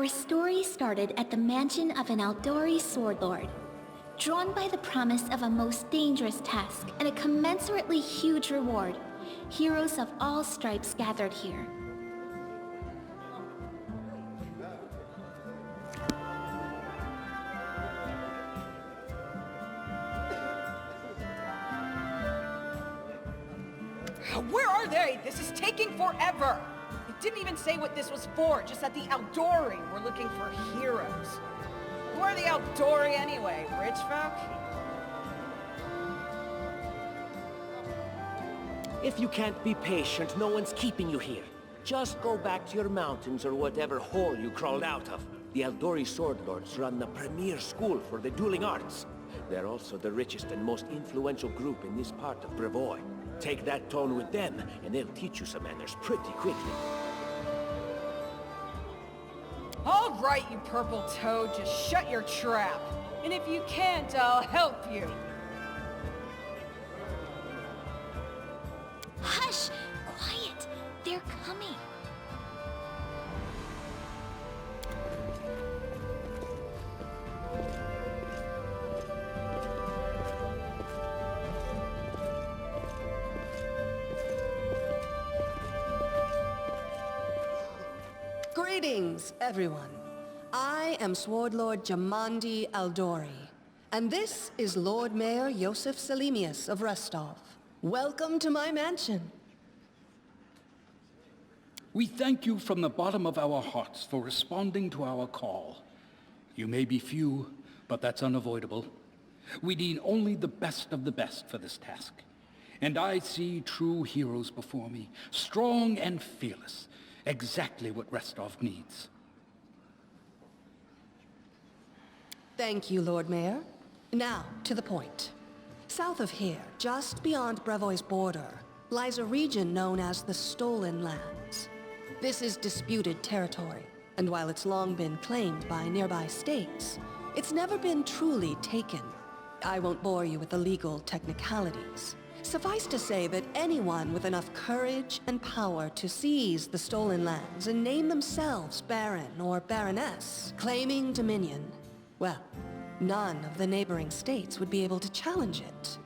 Our story started at the mansion of an Aldori sword lord. Drawn by the promise of a most dangerous task and a commensurately huge reward, heroes of all stripes gathered here. Where are they? This is taking forever! It didn't even say what this was for, just that the Aldori were looking for heroes. Who are the Aldori anyway? Rich folk? If you can't be patient, no one's keeping you here. Just go back to your mountains or whatever hole you crawled out of. The Aldori sword lords run the premier school for the dueling arts. They're also the richest and most influential group in this part of Brevoya. Take that tone with them, and they'll teach you some manners pretty quickly. All right, you purple toad, just shut your trap. And if you can't, I'll help you. Hush! Quiet! They're coming. Greetings, everyone. I am Sword Lord Jamandi Aldori, and this is Lord Mayor Yosef Selimius of Restov. Welcome to my mansion. We thank you from the bottom of our hearts for responding to our call. You may be few, but that's unavoidable. We need only the best of the best for this task. And I see true heroes before me, strong and fearless. Exactly what Restov needs. Thank you, Lord Mayor. Now, to the point. South of here, just beyond Brevoy's border, lies a region known as the Stolen Lands. This is disputed territory, and while it's long been claimed by nearby states, it's never been truly taken. I won't bore you with the legal technicalities. Suffice to say that anyone with enough courage and power to seize the stolen lands and name themselves Baron or Baroness, claiming dominion, well, none of the neighboring states would be able to challenge it.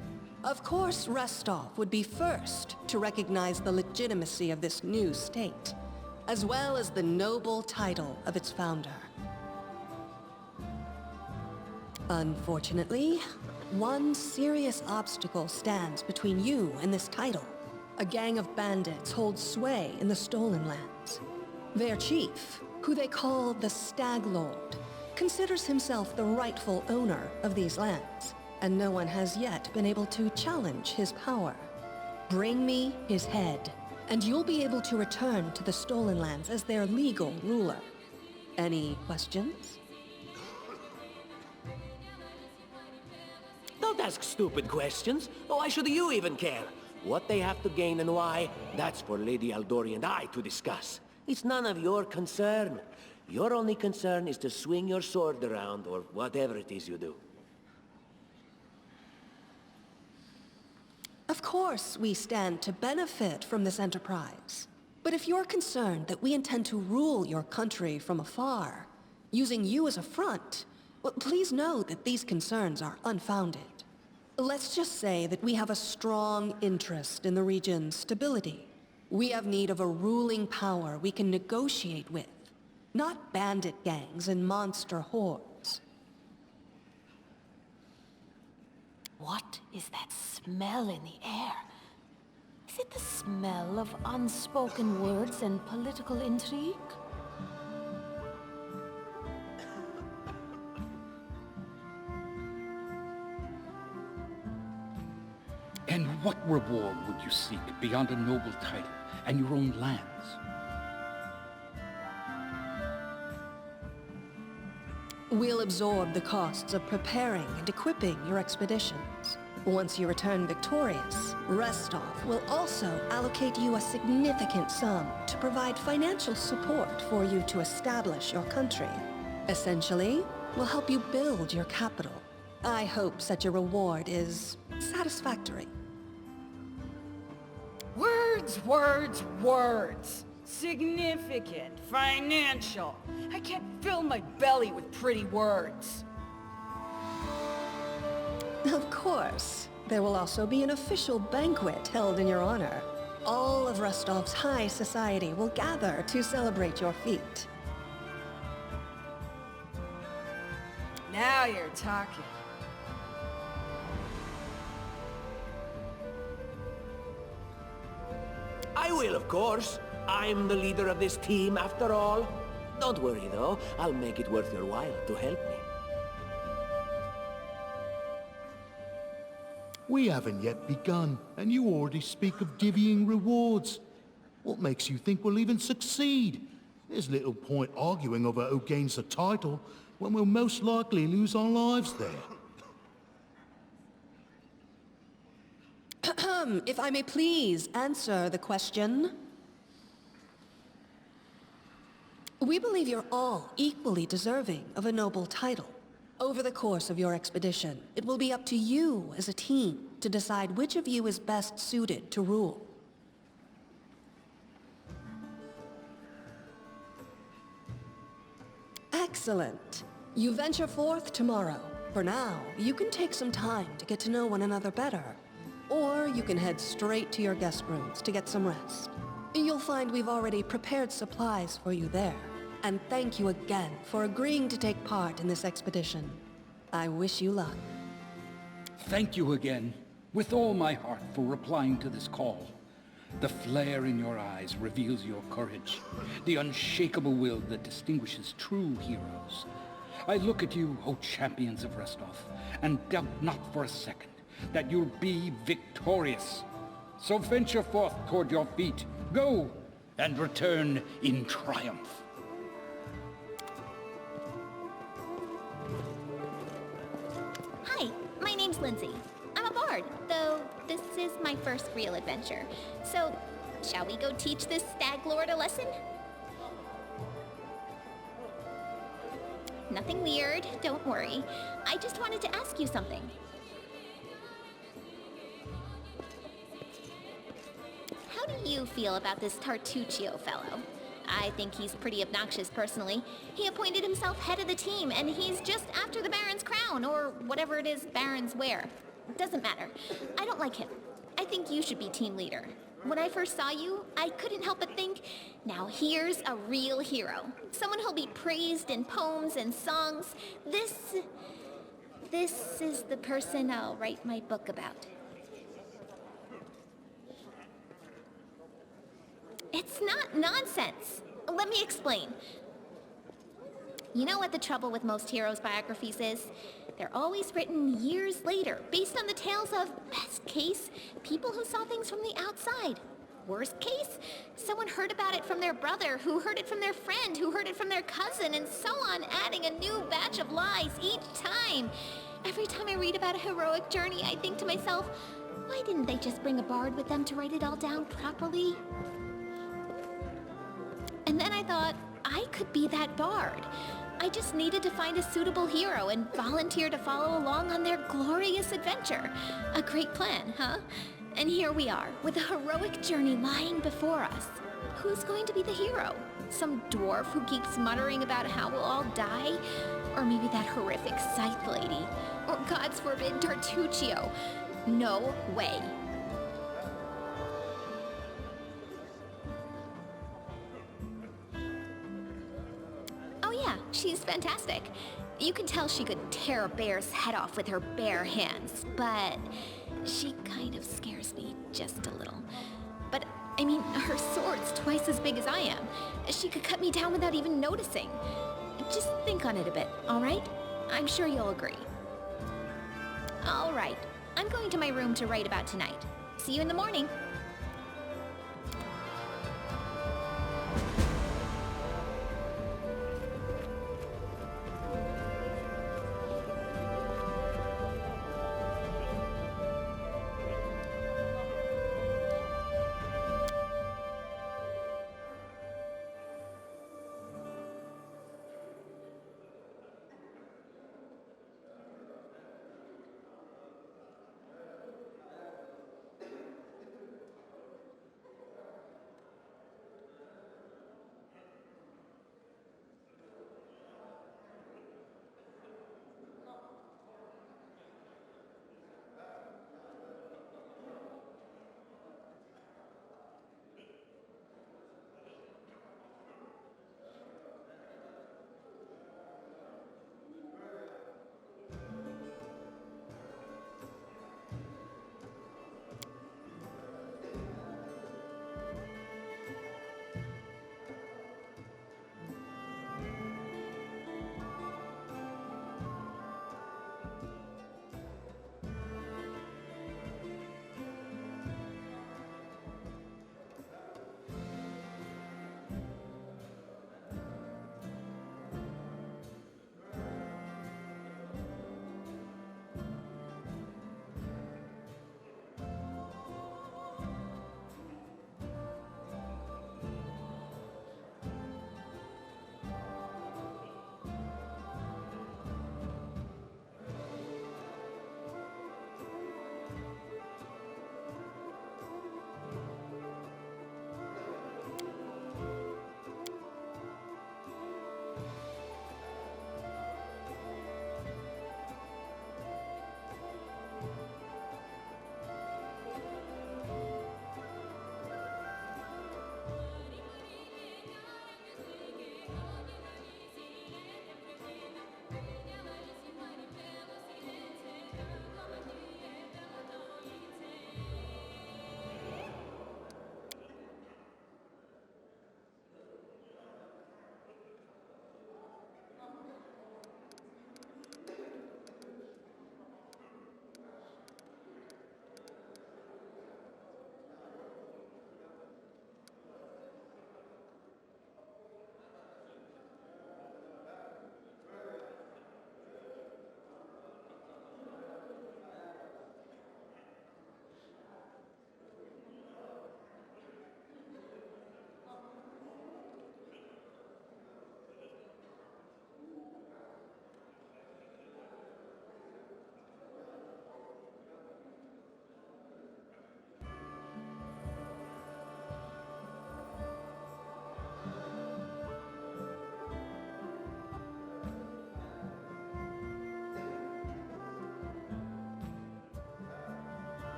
Of course, Restov would be first to recognize the legitimacy of this new state, as well as the noble title of its founder. Unfortunately, one serious obstacle stands between you and this title. A gang of bandits holds sway in the Stolen Lands. Their chief, who they call the Stag Lord, considers himself the rightful owner of these lands, and no one has yet been able to challenge his power. Bring me his head, and you'll be able to return to the Stolen Lands as their legal ruler. Any questions? Don't ask stupid questions. Why should you even care? What they have to gain and why, that's for Lady Aldori and I to discuss. It's none of your concern. Your only concern is to swing your sword around, or whatever it is you do. Of course, we stand to benefit from this enterprise. But if you're concerned that we intend to rule your country from afar, using you as a front, well, please know that these concerns are unfounded. Let's just say that we have a strong interest in the region's stability. We have need of a ruling power we can negotiate with, not bandit gangs and monster hordes. What is that smell in the air? Is it the smell of unspoken words and political intrigue? And what reward would you seek beyond a noble title and your own lands? We'll absorb the costs of preparing and equipping your expeditions. Once you return victorious, Restov will also allocate you a significant sum to provide financial support for you to establish your country. Essentially, we'll help you build your capital. I hope such a reward is satisfactory. Words, words, words. Significant, financial. I can't fill my belly with pretty words. Of course. There will also be an official banquet held in your honor. All of Rostov's high society will gather to celebrate your feat. Now you're talking. I will, of course. I'm the leader of this team, after all. Don't worry, though. I'll make it worth your while to help me. We haven't yet begun, and you already speak of divvying rewards. What makes you think we'll even succeed? There's little point arguing over who gains the title, when we'll most likely lose our lives there. If I may please answer the question. We believe you're all equally deserving of a noble title. Over the course of your expedition, it will be up to you as a team to decide which of you is best suited to rule. Excellent. You venture forth tomorrow. For now, you can take some time to get to know one another better. Or you can head straight to your guest rooms to get some rest. You'll find we've already prepared supplies for you there. And thank you again for agreeing to take part in this expedition. I wish you luck. Thank you again, with all my heart, for replying to this call. The flare in your eyes reveals your courage, the unshakable will that distinguishes true heroes. I look at you, O champions of Rostov, and doubt not for a second that you'll be victorious. So venture forth toward your feet, go, and return in triumph. Hi, my name's Lindsay. I'm a bard, though this is my first real adventure. So, shall we go teach this stag lord a lesson? Nothing weird, don't worry. I just wanted to ask you something. How do you feel about this Tartuccio fellow? I think he's pretty obnoxious personally. He appointed himself head of the team, and he's just after the Baron's crown, or whatever it is barons wear. Doesn't matter. I don't like him. I think you should be team leader. When I first saw you, I couldn't help but think, now here's a real hero. Someone who'll be praised in poems and songs. This is the person I'll write my book about. It's not nonsense. Let me explain. You know what the trouble with most heroes' biographies is? They're always written years later, based on the tales of, best case, people who saw things from the outside. Worst case, someone heard about it from their brother, who heard it from their friend, who heard it from their cousin, and so on, adding a new batch of lies each time. Every time I read about a heroic journey, I think to myself, why didn't they just bring a bard with them to write it all down properly? And then I thought, I could be that bard. I just needed to find a suitable hero and volunteer to follow along on their glorious adventure. A great plan, huh? And here we are, with a heroic journey lying before us. Who's going to be the hero? Some dwarf who keeps muttering about how we'll all die? Or maybe that horrific scythe lady? Or, God's forbid, Tartuccio? No way. She's fantastic. You can tell she could tear a bear's head off with her bare hands, but she kind of scares me just a little. But, I mean, her sword's twice as big as I am. She could cut me down without even noticing. Just think on it a bit, all right? I'm sure you'll agree. All right. I'm going to my room to write about tonight. See you in the morning.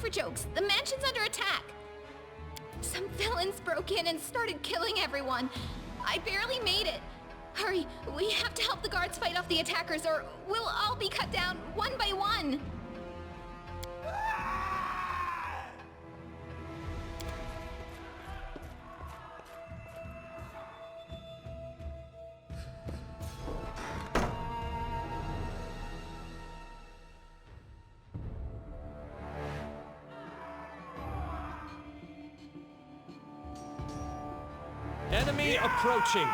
for jokes. The mansion's under attack. Some villains broke in and started killing everyone. I barely made it. Hurry, we have to help the guards fight off the attackers or we'll all be cut down one by one. Enemy approaching.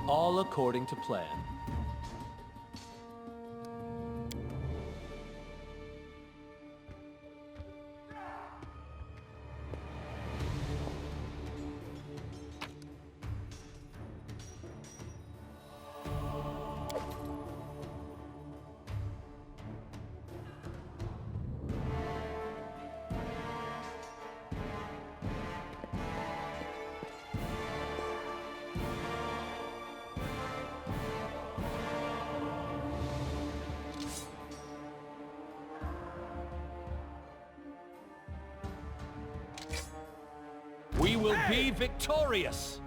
All according to plan. We will be victorious!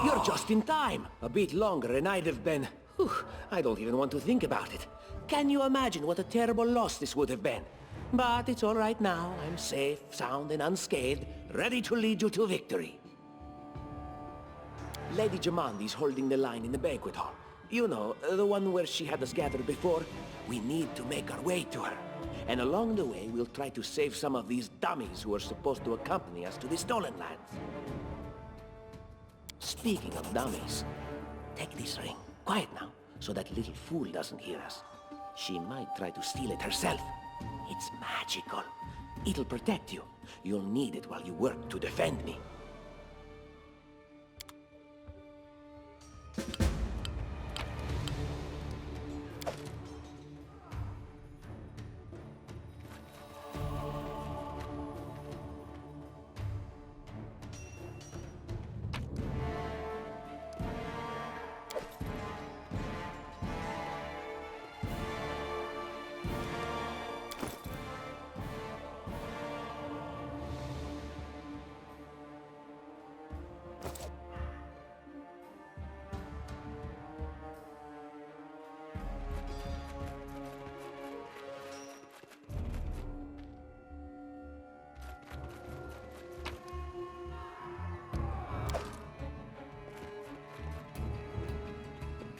You're just in time. A bit longer and I'd have been... Whew, I don't even want to think about it. Can you imagine what a terrible loss this would have been? But it's all right now. I'm safe, sound, and unscathed, ready to lead you to victory. Lady Jamandi's holding the line in the banquet hall. You know, the one where she had us gathered before. We need to make our way to her. And along the way, we'll try to save some of these dummies who are supposed to accompany us to the stolen lands. Speaking of dummies, take this ring. Quiet now, so that little fool doesn't hear us. She might try to steal it herself. It's magical. It'll protect you. You'll need it while you work to defend me.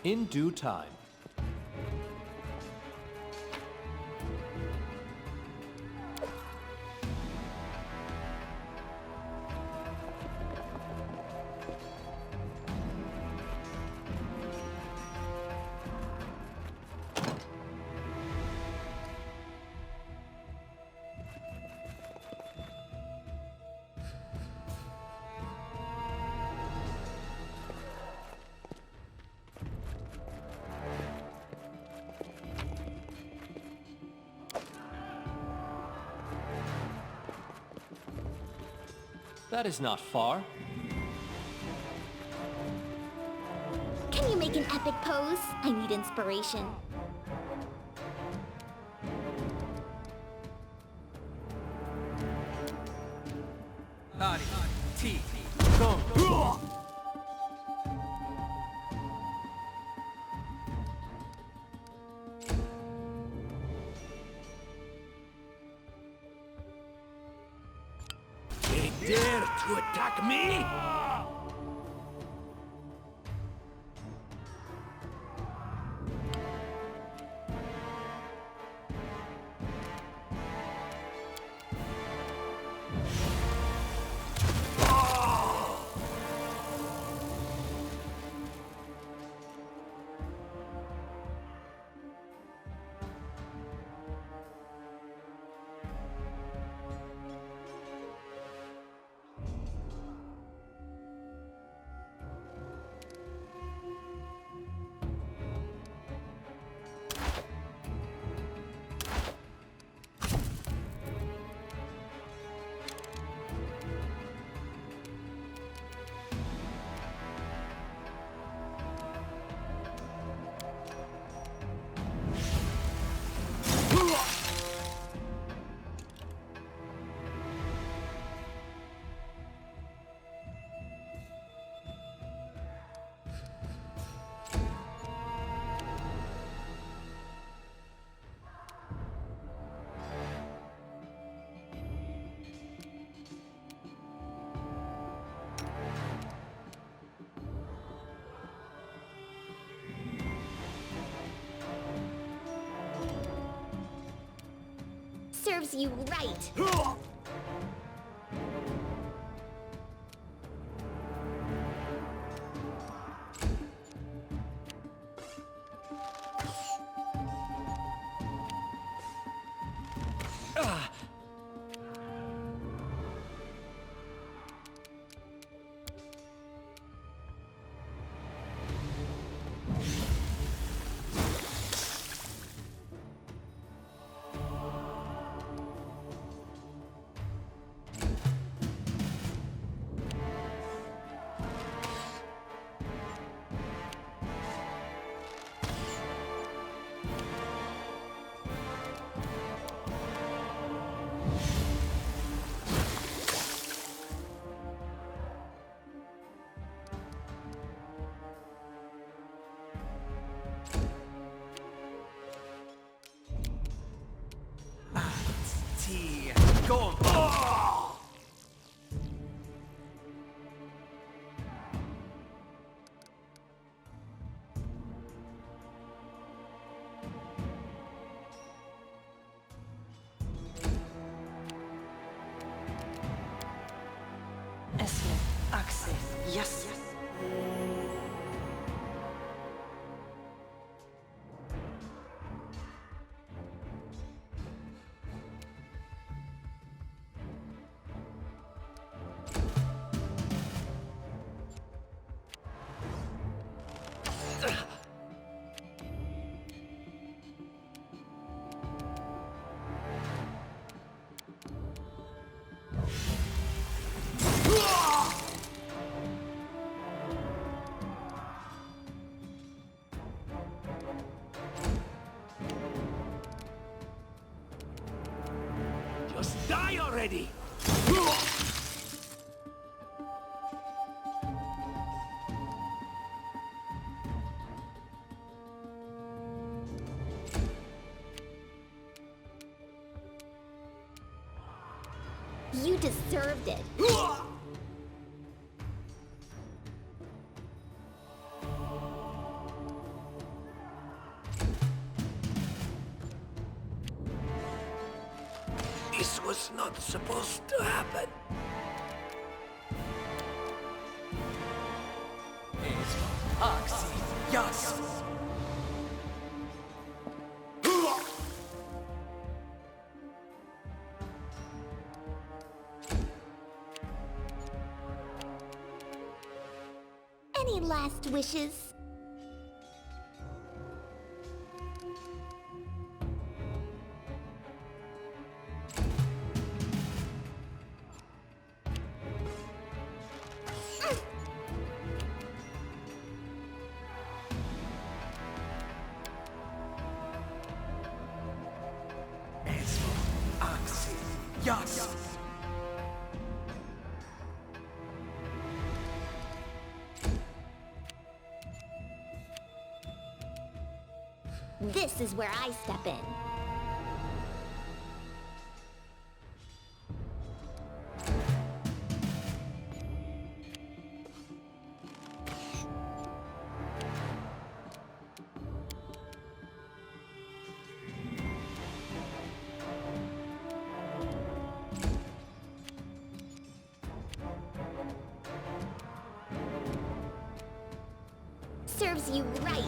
In due time. That is not far. Can you make an epic pose? I need inspiration. They dare to attack me? Serves you right. Go on. Oh! Yes. Just die already! You deserved it. This was not supposed to happen. Any last wishes? This is where I step in. Serves you right.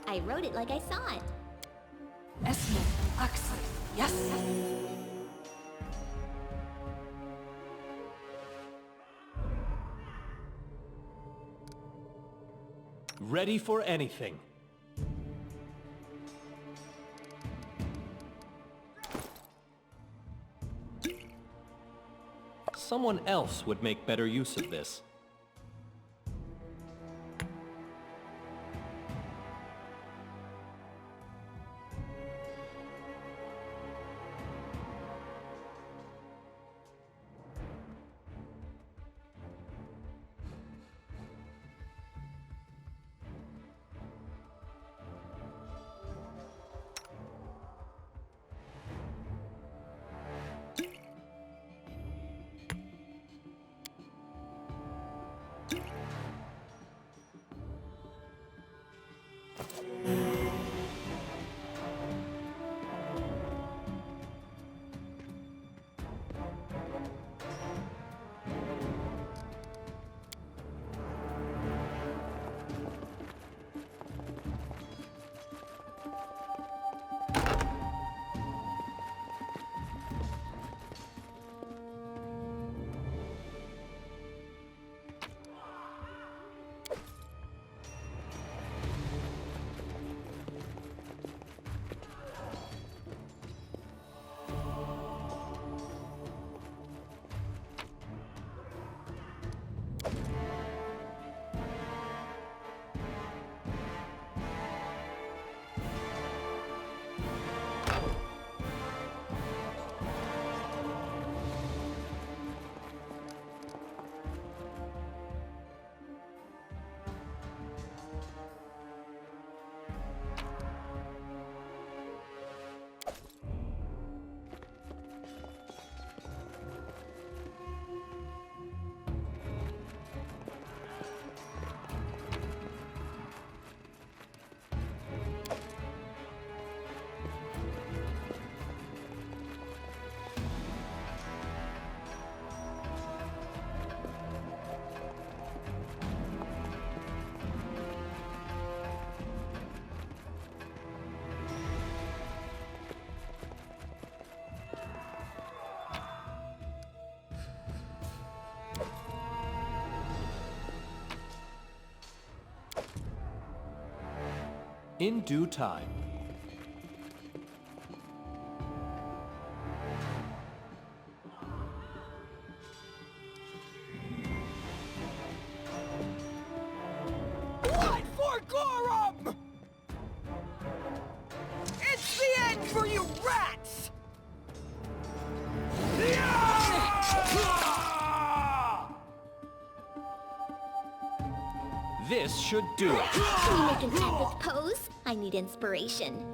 I wrote it like I saw it. Yes. Ready for anything. Someone else would make better use of this. In due time. Blood for Gorum! It's the end for you rats! This should do it. Can you make an epic pose? I need inspiration.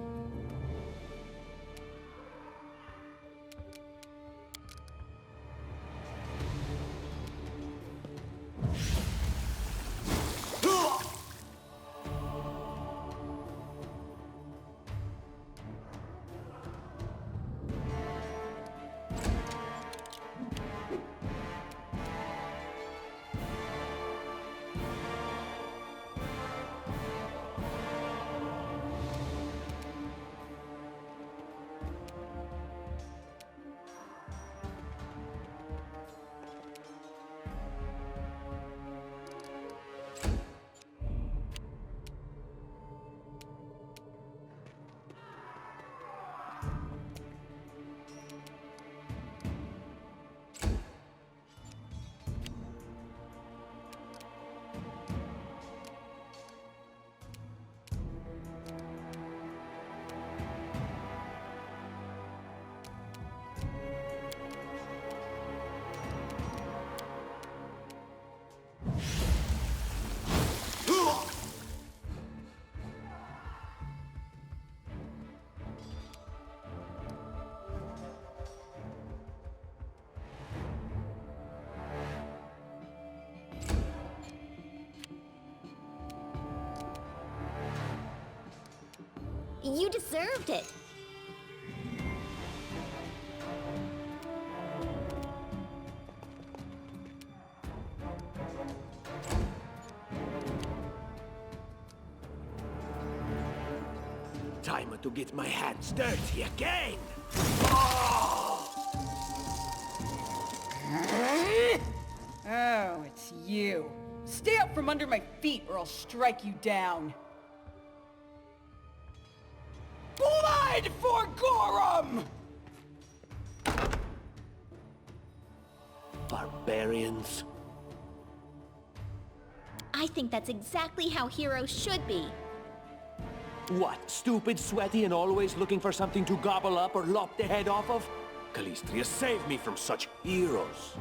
You deserved it. Time to get my hands dirty again! Oh, it's you. Stay up from under my feet or I'll strike you down. Blood for Gorum! Barbarians. I think that's exactly how heroes should be. What, stupid, sweaty, and always looking for something to gobble up or lop the head off of? Calistria, save me from such heroes.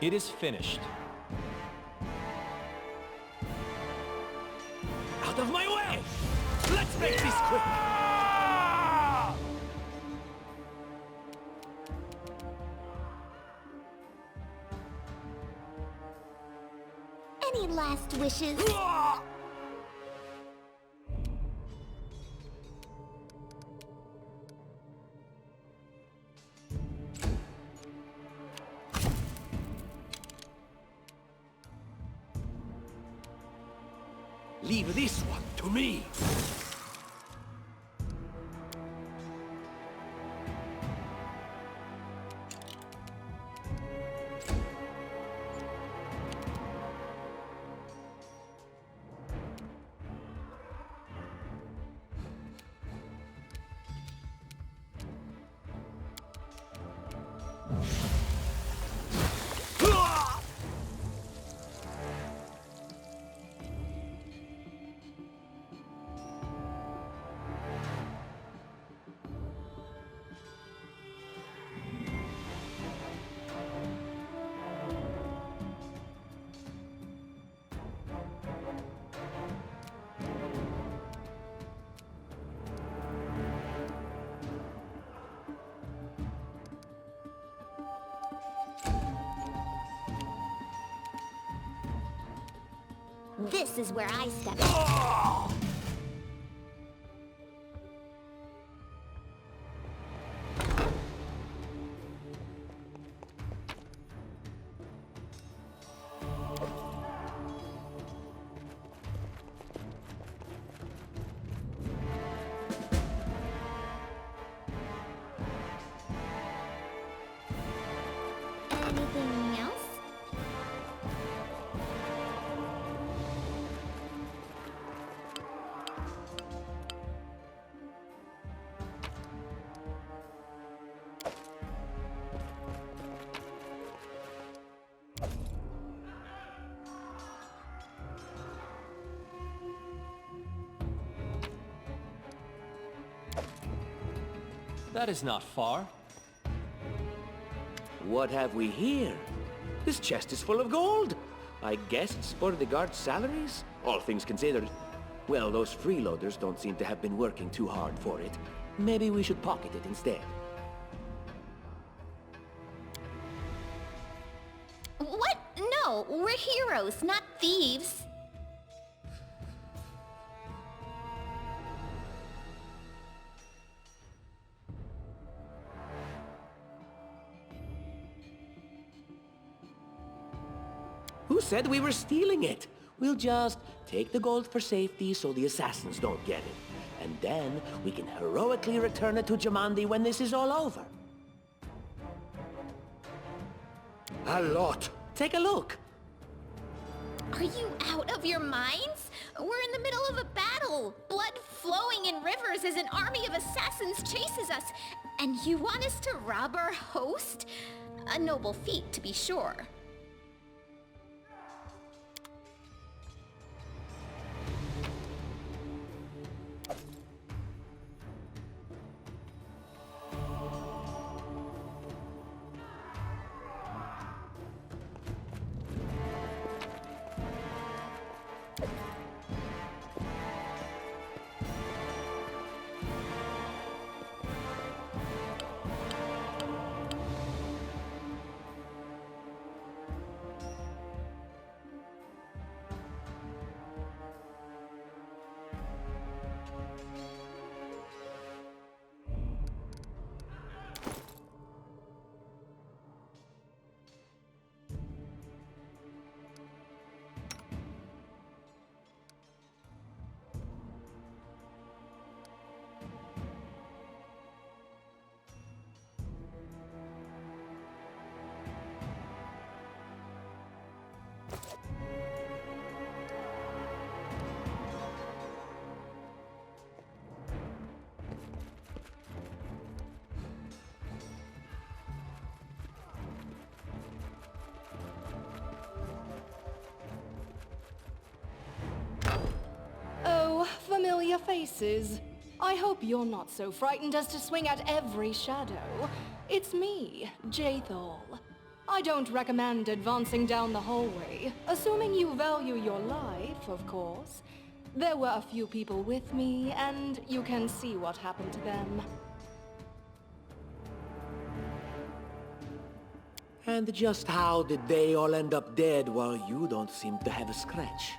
It is finished. Out of my way! Let's make this quick! Any last wishes? Leave this one to me. This is where I step in. Anything else? That is not far. What have we here? This chest is full of gold. I guess it's for the guards' salaries, all things considered. Well, those freeloaders don't seem to have been working too hard for it. Maybe we should pocket it instead. What? No, we're heroes, not thieves. Who said we were stealing it? We'll just take the gold for safety so the assassins don't get it. And then we can heroically return it to Jamandi when this is all over. A lot. Take a look. Are you out of your minds? We're in the middle of a battle. Blood flowing in rivers as an army of assassins chases us. And you want us to rob our host? A noble feat, to be sure. Familiar faces. I hope you're not so frightened as to swing at every shadow. It's me, Jaethal. I don't recommend advancing down the hallway, assuming you value your life, of course. There were a few people with me, and you can see what happened to them. And just how did they all end up dead while you don't seem to have a scratch?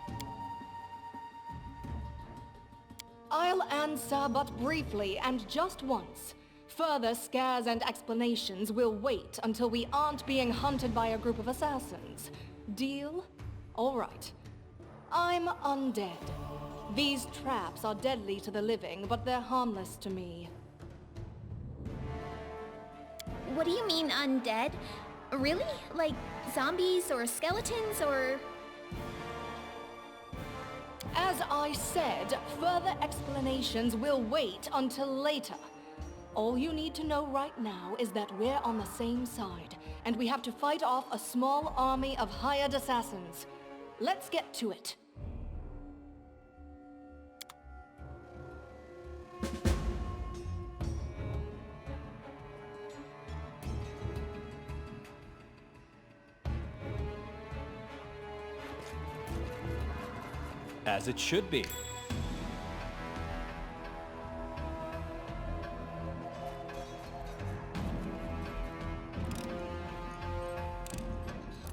I'll answer but briefly and just once. Further scares and explanations will wait until we aren't being hunted by a group of assassins. Deal? All right. I'm undead. These traps are deadly to the living, but they're harmless to me. What do you mean, undead? Really? Like zombies or skeletons or... As I said, further explanations will wait until later. All you need to know right now is that we're on the same side, and we have to fight off a small army of hired assassins. Let's get to it. As it should be.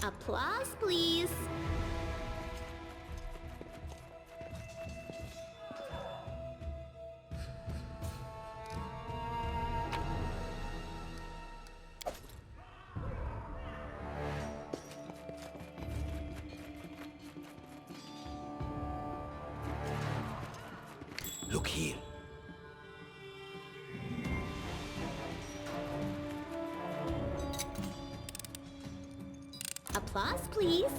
Applause, please. Look here. Applause, please.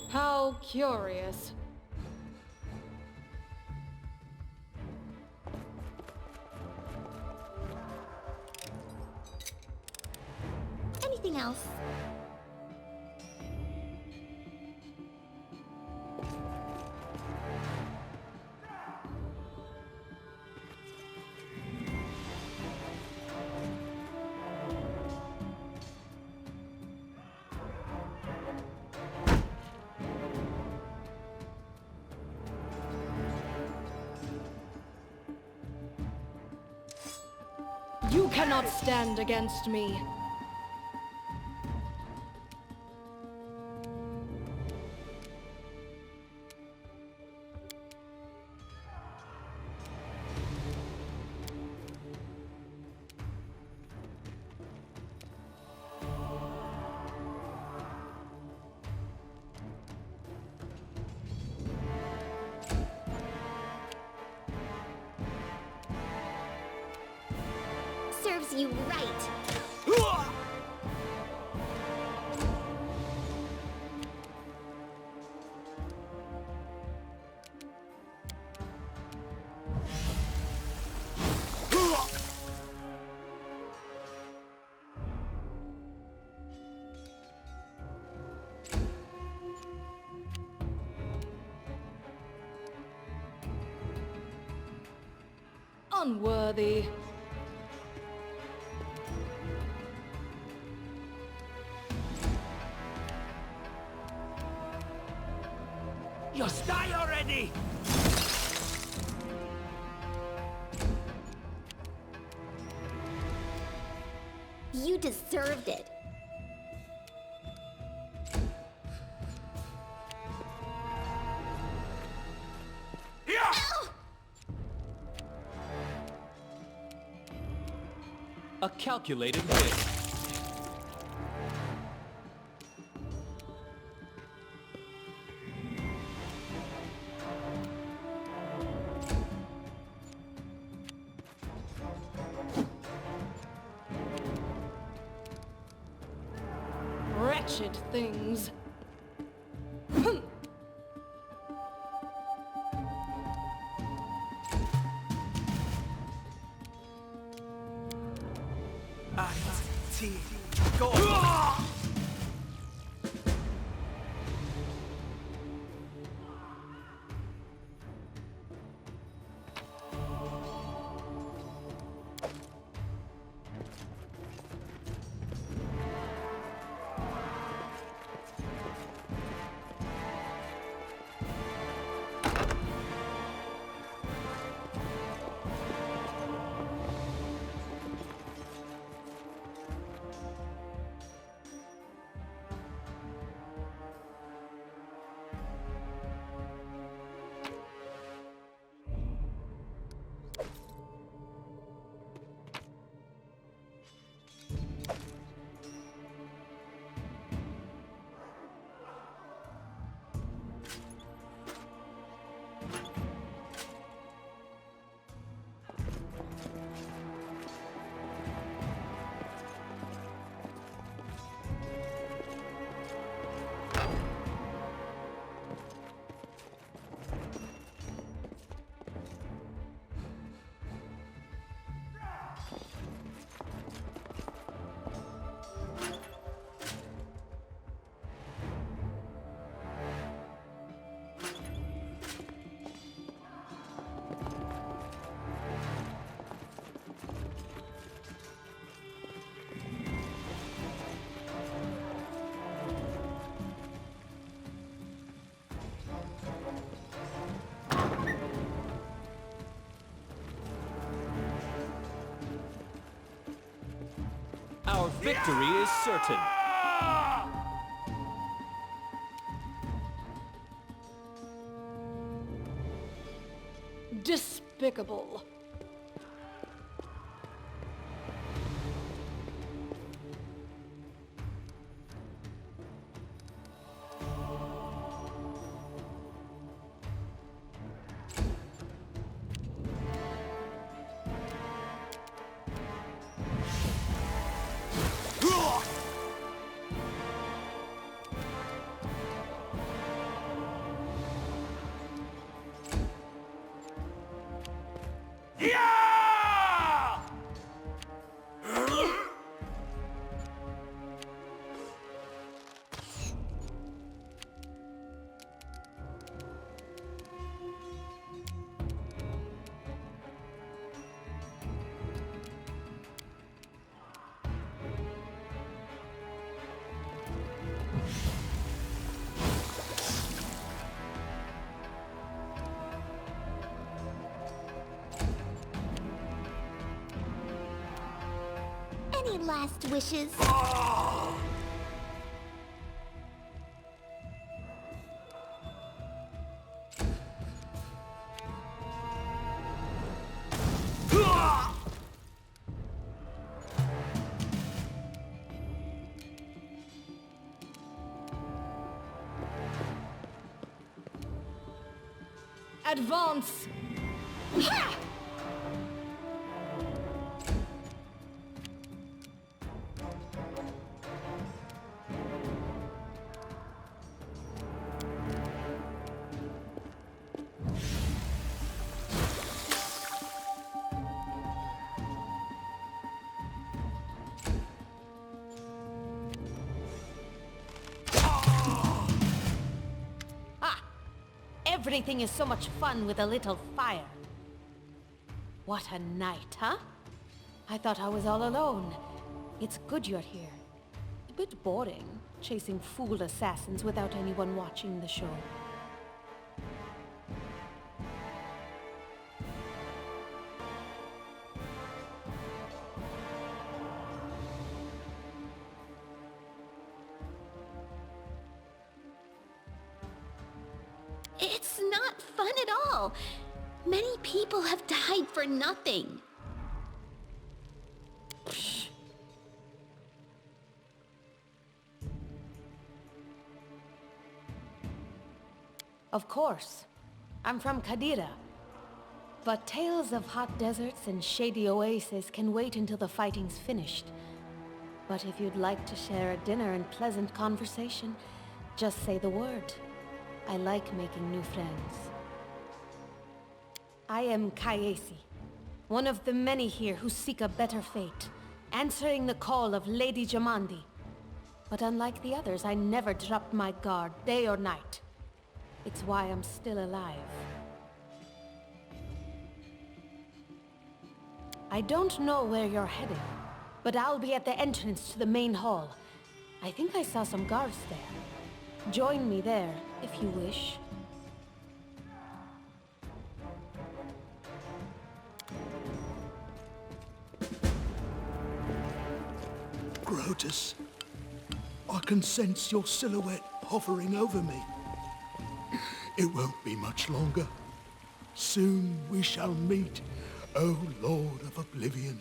How curious. Anything else? You cannot stand against me. Serves you right. Unworthy. Just die already! You deserved it. A calculated risk. Wretched things. Our victory is certain. Despicable. Any last wishes? Advance! Ha! Everything is so much fun with a little fire. What a night, huh? I thought I was all alone. It's good you're here. A bit boring, chasing fool assassins without anyone watching the show. It's not fun at all. Many people have died for nothing. Psh, Of course. I'm from Kadira. But tales of hot deserts and shady oases can wait until the fighting's finished. But if you'd like to share a dinner and pleasant conversation, just say the word. I like making new friends. I am Kayesi, one of the many here who seek a better fate, answering the call of Lady Jamandi. But unlike the others, I never dropped my guard, day or night. It's why I'm still alive. I don't know where you're heading, but I'll be at the entrance to the main hall. I think I saw some guards there. Join me there, if you wish. Grotus, I can sense your silhouette hovering over me. It won't be much longer. Soon we shall meet, O Lord of Oblivion.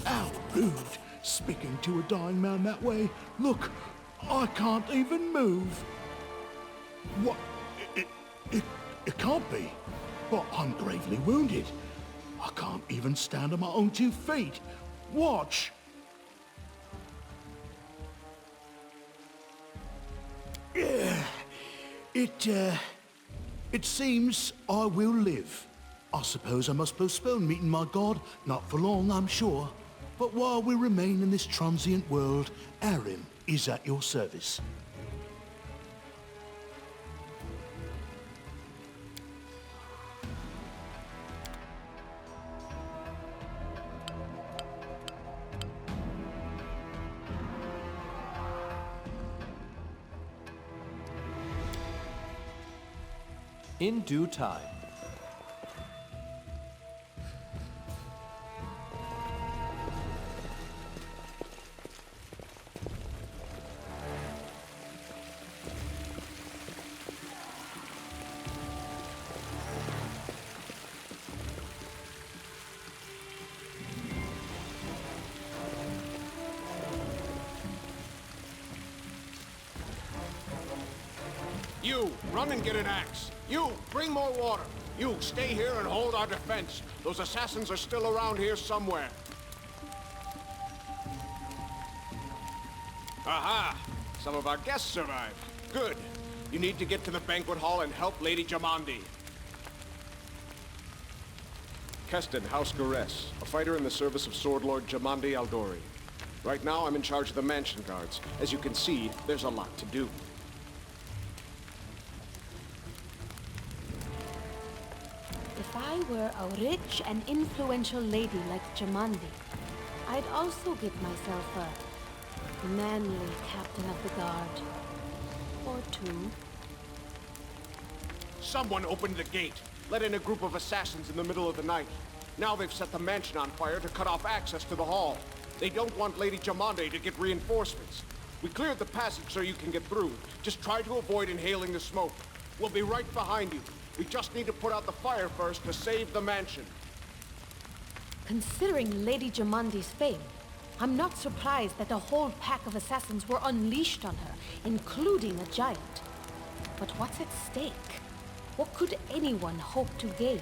How rude, speaking to a dying man that way. Look, I can't even move. What? It can't be. But I'm gravely wounded. I can't even stand on my own 2 feet. Watch. Yeah, it seems I will live. I suppose I must postpone meeting my god, not for long, I'm sure. But while we remain in this transient world, Arim is at your service. In due time. You, run and get an axe. You, bring more water. You, stay here and hold our defense. Those assassins are still around here somewhere. Aha! Some of our guests survived. Good. You need to get to the banquet hall and help Lady Jamandi. Keston, House Gores, a fighter in the service of Sword Lord Jamandi Aldori. Right now, I'm in charge of the mansion guards. As you can see, there's a lot to do. If I were a rich and influential lady like Jamandi, I'd also get myself a manly captain of the guard. Or 2. Someone opened the gate. Let in a group of assassins in the middle of the night. Now they've set the mansion on fire to cut off access to the hall. They don't want Lady Jamandi to get reinforcements. We cleared the passage so you can get through. Just try to avoid inhaling the smoke. We'll be right behind you. We just need to put out the fire first to save the mansion. Considering Lady Jamandi's fame, I'm not surprised that a whole pack of assassins were unleashed on her, including a giant. But what's at stake? What could anyone hope to gain?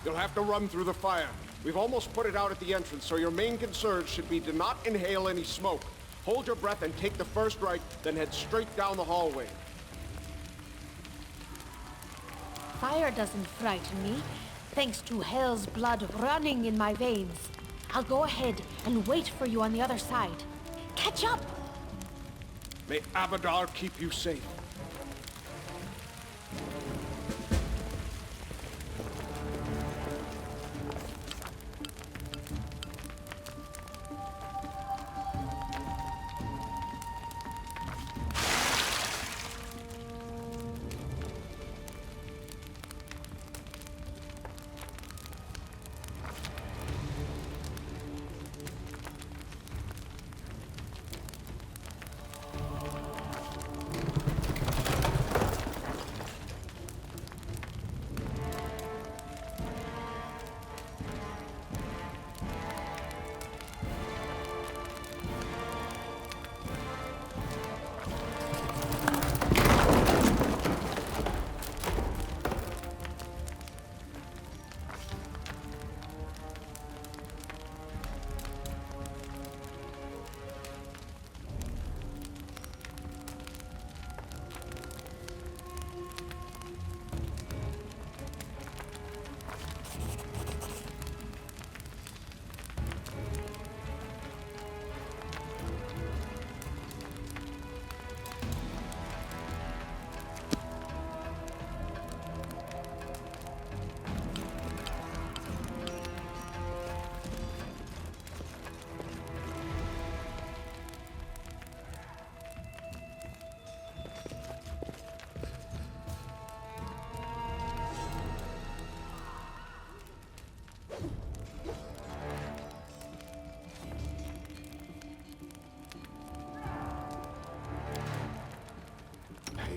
You'll have to run through the fire. We've almost put it out at the entrance, so your main concern should be to not inhale any smoke. Hold your breath and take the first right, then head straight down the hallway. Fire doesn't frighten me, thanks to hell's blood running in my veins. I'll go ahead and wait for you on the other side. Catch up! May Abadar keep you safe.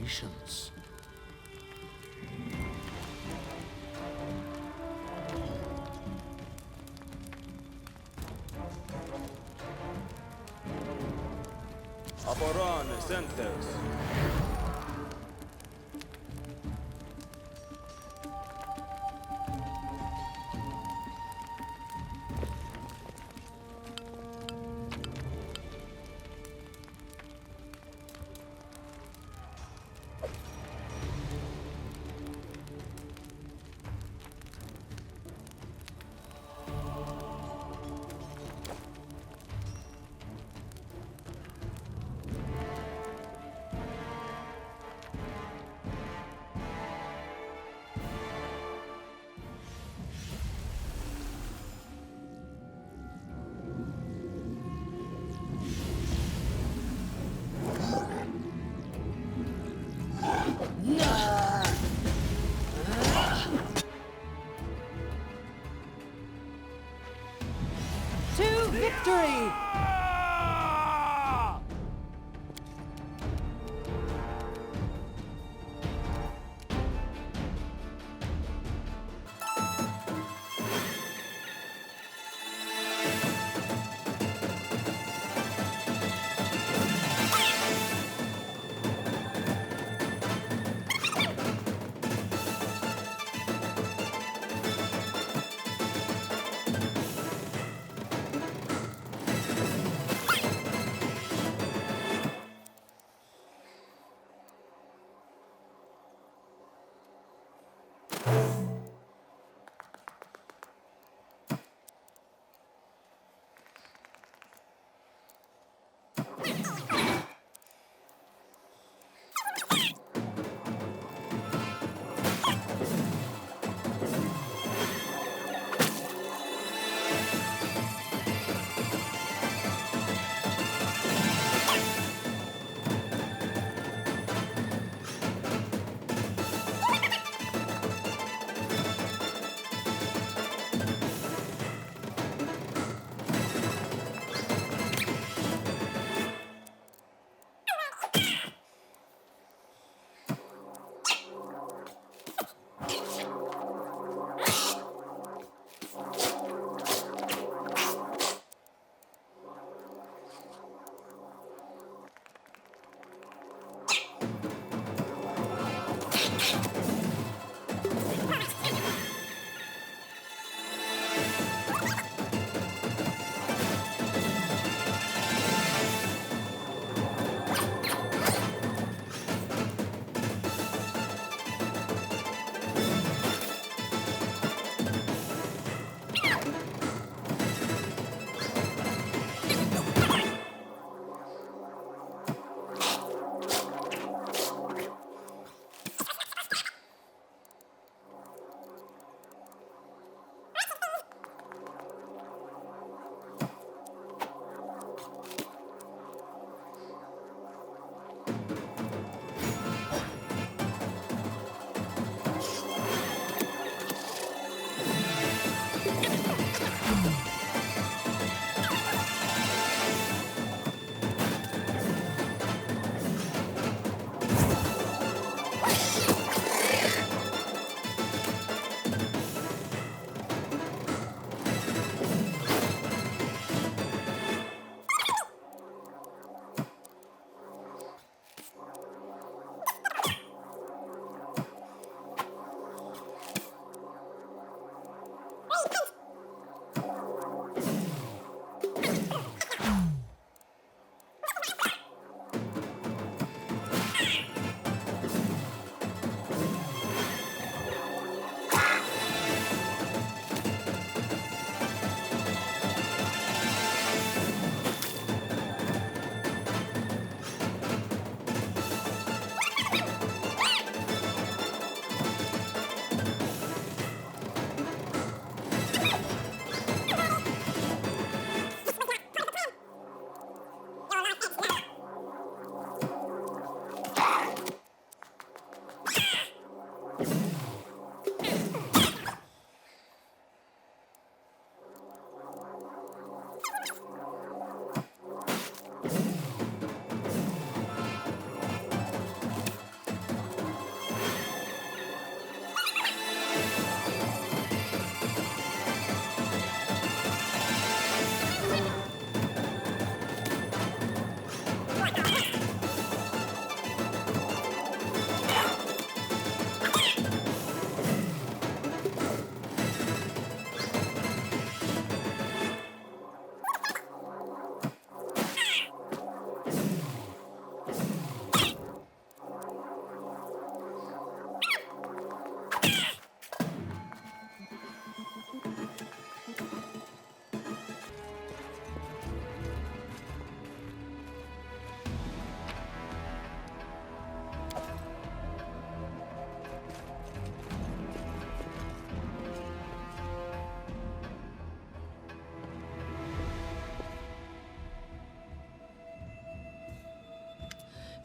patience. Обороны, Сентекс. To victory!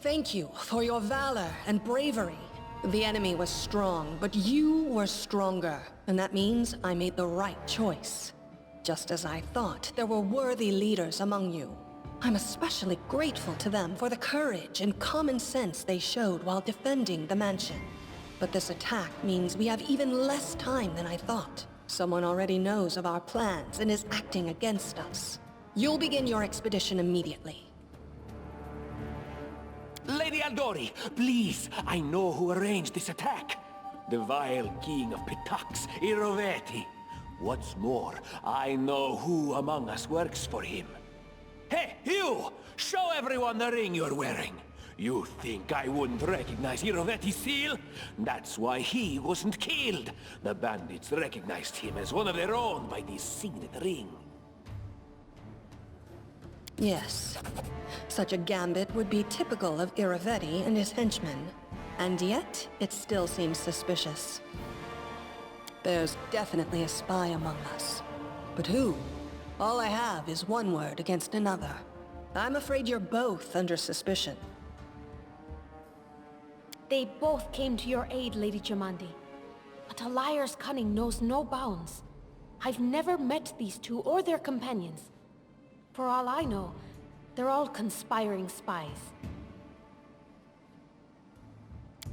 Thank you for your valor and bravery. The enemy was strong, but you were stronger. And that means I made the right choice. Just as I thought, there were worthy leaders among you. I'm especially grateful to them for the courage and common sense they showed while defending the mansion. But this attack means we have even less time than I thought. Someone already knows of our plans and is acting against us. You'll begin your expedition immediately. Lady Aldori, please, I know who arranged this attack. The vile king of Pitax, Iroveti. What's more, I know who among us works for him. Hey, you! Show everyone the ring you're wearing. You think I wouldn't recognize Iroveti's seal? That's why he wasn't killed. The bandits recognized him as one of their own by this signet ring. Yes. Such a gambit would be typical of Iroveti and his henchmen. And yet, it still seems suspicious. There's definitely a spy among us. But who? All I have is one word against another. I'm afraid you're both under suspicion. They both came to your aid, Lady Jamandi. But a liar's cunning knows no bounds. I've never met these two or their companions. For all I know, they're all conspiring spies.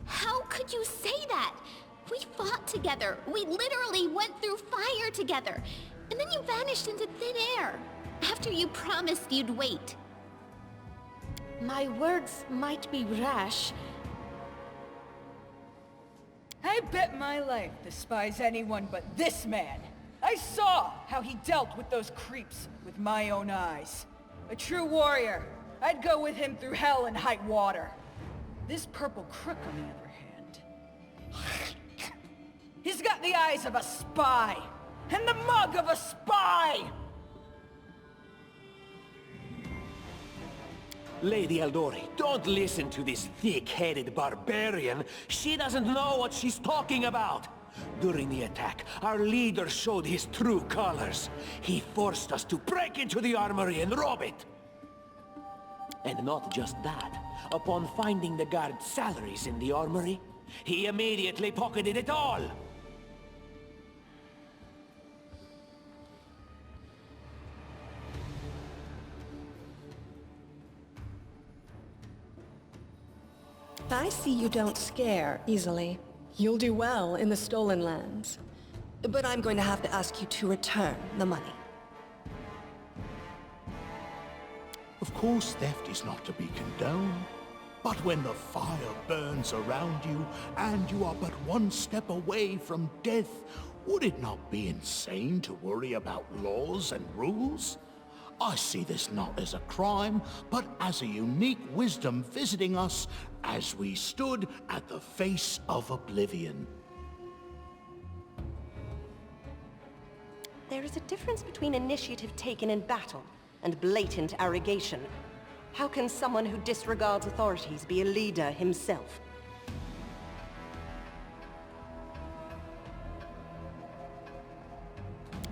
How could you say that? We fought together. We literally went through fire together. And then you vanished into thin air. After you promised you'd wait. My words might be rash. I bet my life despise anyone but this man. I saw how he dealt with those creeps with my own eyes. A true warrior. I'd go with him through hell and high water. This purple crook, on the other hand... He's got the eyes of a spy! And the mug of a spy! Lady Aldori, don't listen to this thick-headed barbarian. She doesn't know what she's talking about. During the attack, our leader showed his true colors. He forced us to break into the armory and rob it. And not just that. Upon finding the guard's salaries in the armory, he immediately pocketed it all. I see you don't scare easily. You'll do well in the Stolen Lands. But I'm going to have to ask you to return the money. Of course, theft is not to be condoned. But when the fire burns around you, and you are but one step away from death, would it not be insane to worry about laws and rules? I see this not as a crime, but as a unique wisdom visiting us as we stood at the face of oblivion. There is a difference between initiative taken in battle and blatant arrogation. How can someone who disregards authorities be a leader himself?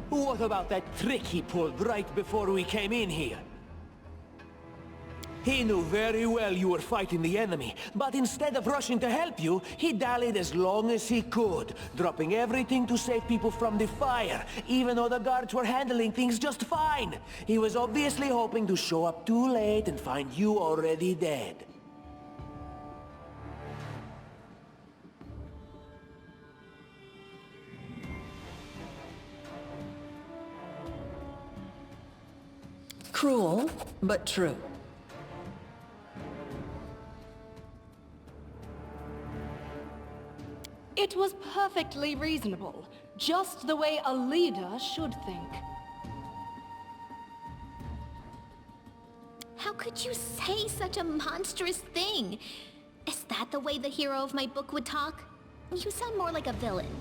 What about that trick he pulled right before we came in here? He knew very well you were fighting the enemy, but instead of rushing to help you, he dallied as long as he could, dropping everything to save people from the fire, even though the guards were handling things just fine. He was obviously hoping to show up too late and find you already dead. Cruel, but true. It was perfectly reasonable, just the way a leader should think. How could you say such a monstrous thing? Is that the way the hero of my book would talk? You sound more like a villain.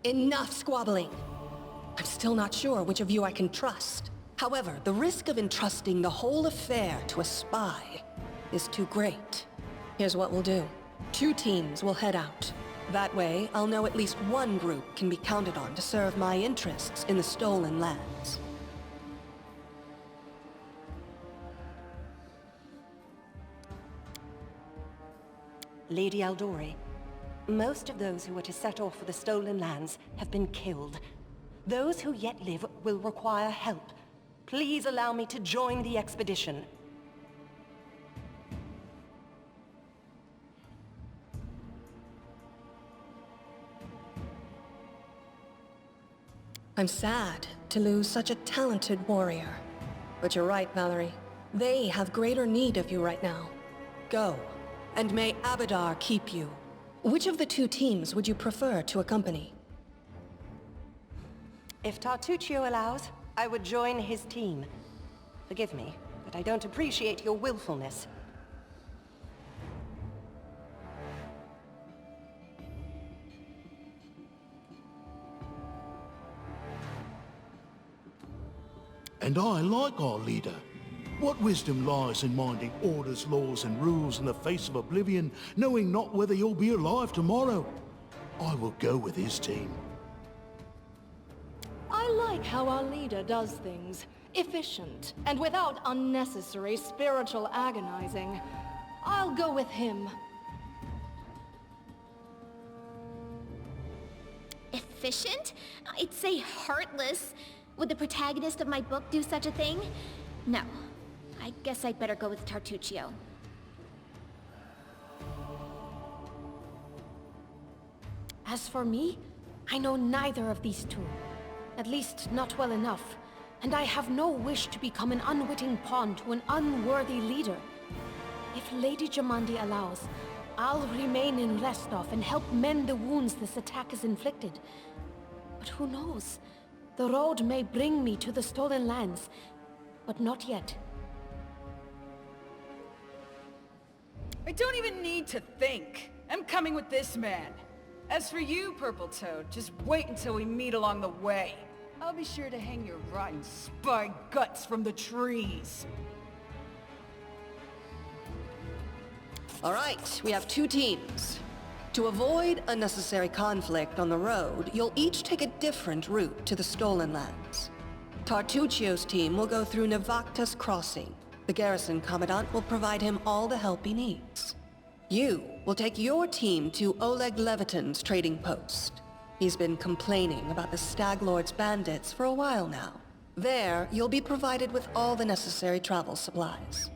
Enough squabbling. I'm still not sure which of you I can trust. However, the risk of entrusting the whole affair to a spy is too great. Here's what we'll do. 2 teams will head out. That way, I'll know at least one group can be counted on to serve my interests in the Stolen Lands. Lady Aldori. Most of those who were to set off for the stolen lands have been killed. Those who yet live will require help. Please allow me to join the expedition. I'm sad to lose such a talented warrior. But you're right, Valerie. They have greater need of you right now. Go, and may Abadar keep you. Which of the two teams would you prefer to accompany? If Tartuccio allows, I would join his team. Forgive me, but I don't appreciate your willfulness. And I like our leader. What wisdom lies in minding orders, laws, and rules in the face of oblivion, knowing not whether you'll be alive tomorrow? I will go with his team. I like how our leader does things. Efficient, and without unnecessary spiritual agonizing. I'll go with him. Efficient? I'd say heartless. Would the protagonist of my book do such a thing? No. I guess I'd better go with Tartuccio. As for me, I know neither of these two. At least, not well enough. And I have no wish to become an unwitting pawn to an unworthy leader. If Lady Jamandi allows, I'll remain in Restov and help mend the wounds this attack has inflicted. But who knows? The road may bring me to the stolen lands, but not yet. I don't even need to think. I'm coming with this man. As for you, Purple Toad, just wait until we meet along the way. I'll be sure to hang your rotten spy guts from the trees. All right, we have two teams. To avoid unnecessary conflict on the road, you'll each take a different route to the stolen lands. Tartuccio's team will go through Navakta's crossing. The garrison commandant will provide him all the help he needs. You will take your team to Oleg Levitin's trading post. He's been complaining about the Stag Lord's bandits for a while now. There, you'll be provided with all the necessary travel supplies.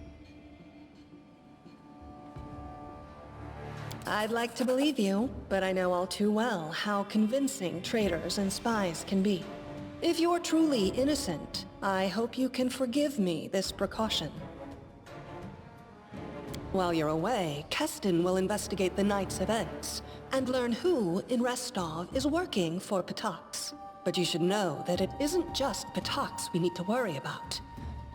I'd like to believe you, but I know all too well how convincing traitors and spies can be. If you're truly innocent, I hope you can forgive me this precaution. While you're away, Keston will investigate the night's events and learn who in Restov is working for Patax. But you should know that it isn't just Patax we need to worry about.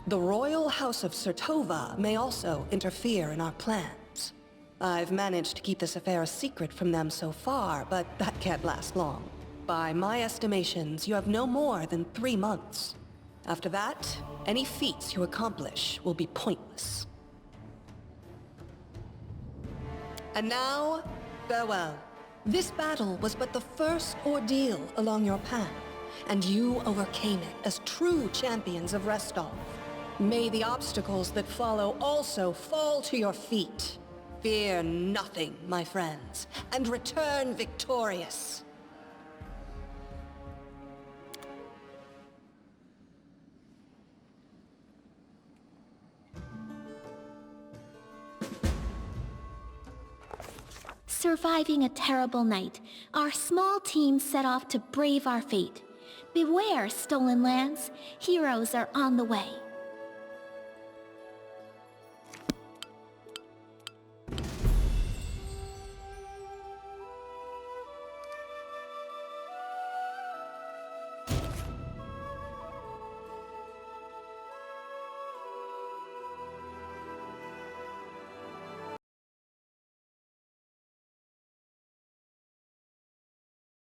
The royal house of Sertova may also interfere in our plans. I've managed to keep this affair a secret from them so far, but that can't last long. By my estimations, you have no more than 3 months. After that, any feats you accomplish will be pointless. And now, farewell. This battle was but the first ordeal along your path, and you overcame it as true champions of Restov. May the obstacles that follow also fall to your feet. Fear nothing, my friends, and return victorious. Surviving a terrible night, our small team set off to brave our fate. Beware, stolen lands. Heroes are on the way.